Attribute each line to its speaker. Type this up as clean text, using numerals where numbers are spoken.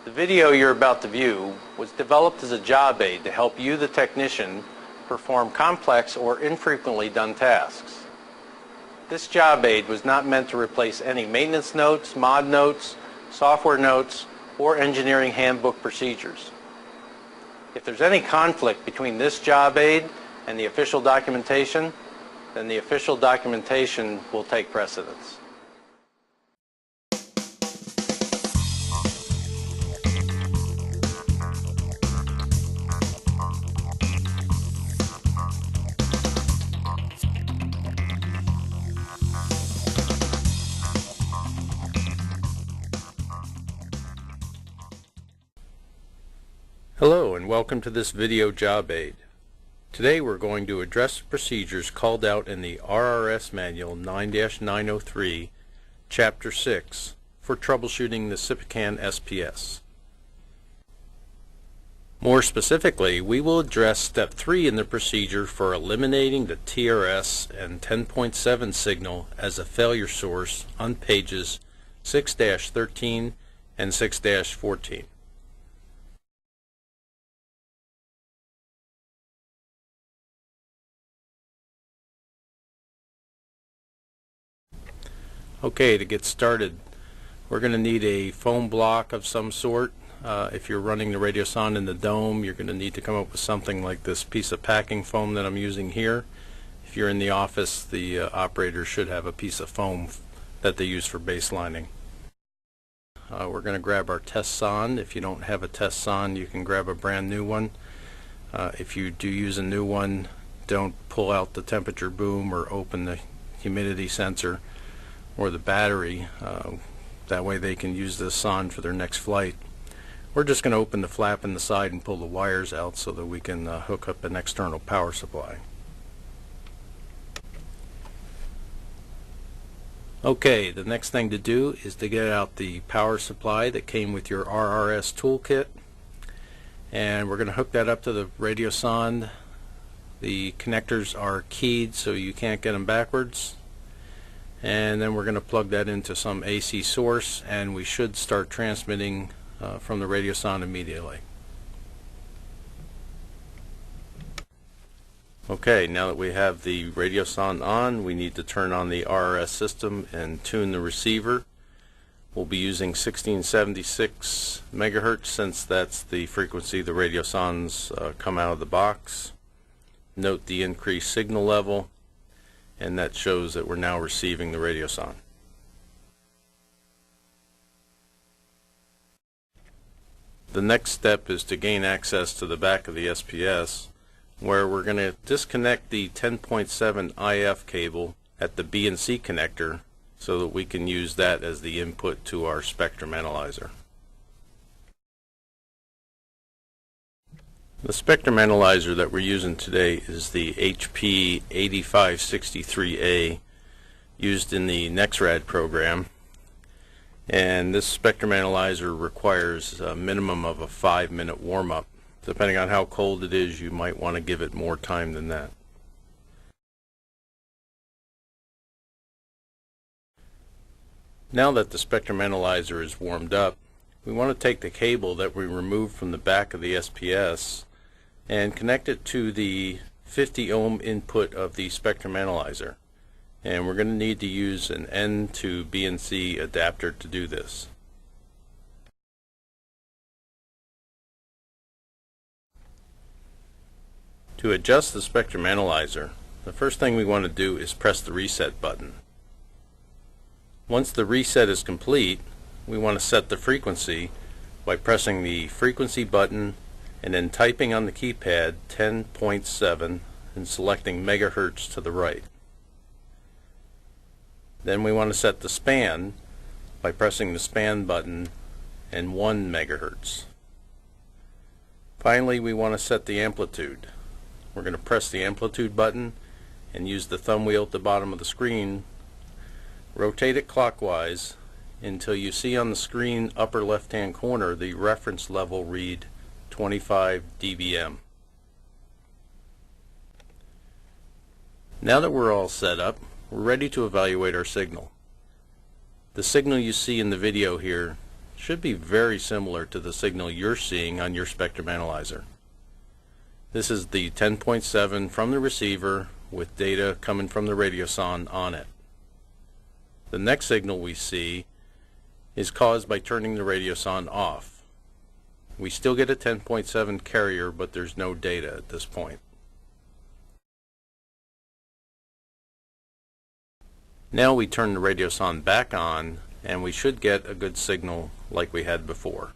Speaker 1: The video you're about to view was developed as a job aid to help you, the technician, perform complex or infrequently done tasks. This job aid was not meant to replace any maintenance notes, mod notes, software notes, or engineering handbook procedures. If there's any conflict between this job aid and the official documentation, then the official documentation will take precedence. Hello and welcome to this video job aid. Today we're going to address the procedures called out in the RRS Manual 9-903, Chapter 6 for troubleshooting the SIPCAN SPS. More specifically, we will address Step 3 in the procedure for eliminating the TRS and 10.7 signal as a failure source on pages 6-13 and 6-14. Okay, to get started, we're going to need a foam block of some sort. If you're running the Radiosonde in the dome, you're going to need to come up with something like this piece of packing foam that I'm using here. If you're in the office, the operator should have a piece of foam that they use for baselining. We're going to grab our test sonde. If you don't have a test sonde, you can grab a brand new one. If you do use a new one, don't pull out the temperature boom or open the humidity sensor or the battery. That way they can use this sonde for their next flight. We're just going to open the flap in the side and pull the wires out so that we can hook up an external power supply. Okay, the next thing to do is to get out the power supply that came with your RRS toolkit, and we're going to hook that up to the Radiosonde. The connectors are keyed so you can't get them backwards. And then we're going to plug that into some AC source, and we should start transmitting from the Radiosonde immediately. Okay, now that we have the Radiosonde on, we need to turn on the RRS system and tune the receiver. We'll be using 1676 megahertz since that's the frequency the Radiosondes come out of the box. Note the increased signal level, and that shows that we're now receiving the Radiosonde. The next step is to gain access to the back of the SPS, where we're going to disconnect the 10.7 IF cable at the B and C connector so that we can use that as the input to our spectrum analyzer. The spectrum analyzer that we're using today is the HP 8563A used in the NexRad program, and this spectrum analyzer requires a minimum of a 5-minute warm-up. Depending on how cold it is, you might want to give it more time than that. Now that the spectrum analyzer is warmed up, we want to take the cable that we removed from the back of the SPS and connect it to the 50 ohm input of the spectrum analyzer, and we're going to need to use an N to BNC adapter to do this. To adjust the spectrum analyzer, the first thing we want to do is press the reset button. Once the reset is complete, we want to set the frequency by pressing the frequency button and then typing on the keypad 10.7 and selecting megahertz to the right. Then we want to set the span by pressing the span button and 1 megahertz. Finally, we want to set the amplitude. We're going to press the amplitude button and use the thumb wheel at the bottom of the screen. Rotate it clockwise until you see on the screen upper left hand corner the reference level read 25 dBm. Now that we're all set up, we're ready to evaluate our signal. The signal you see in the video here should be very similar to the signal you're seeing on your spectrum analyzer. This is the 10.7 from the receiver with data coming from the Radiosonde on it. The next signal we see is caused by turning the Radiosonde off. We still get a 10.7 carrier, but there's no data at this point. Now we turn the Radiosonde back on and we should get a good signal like we had before.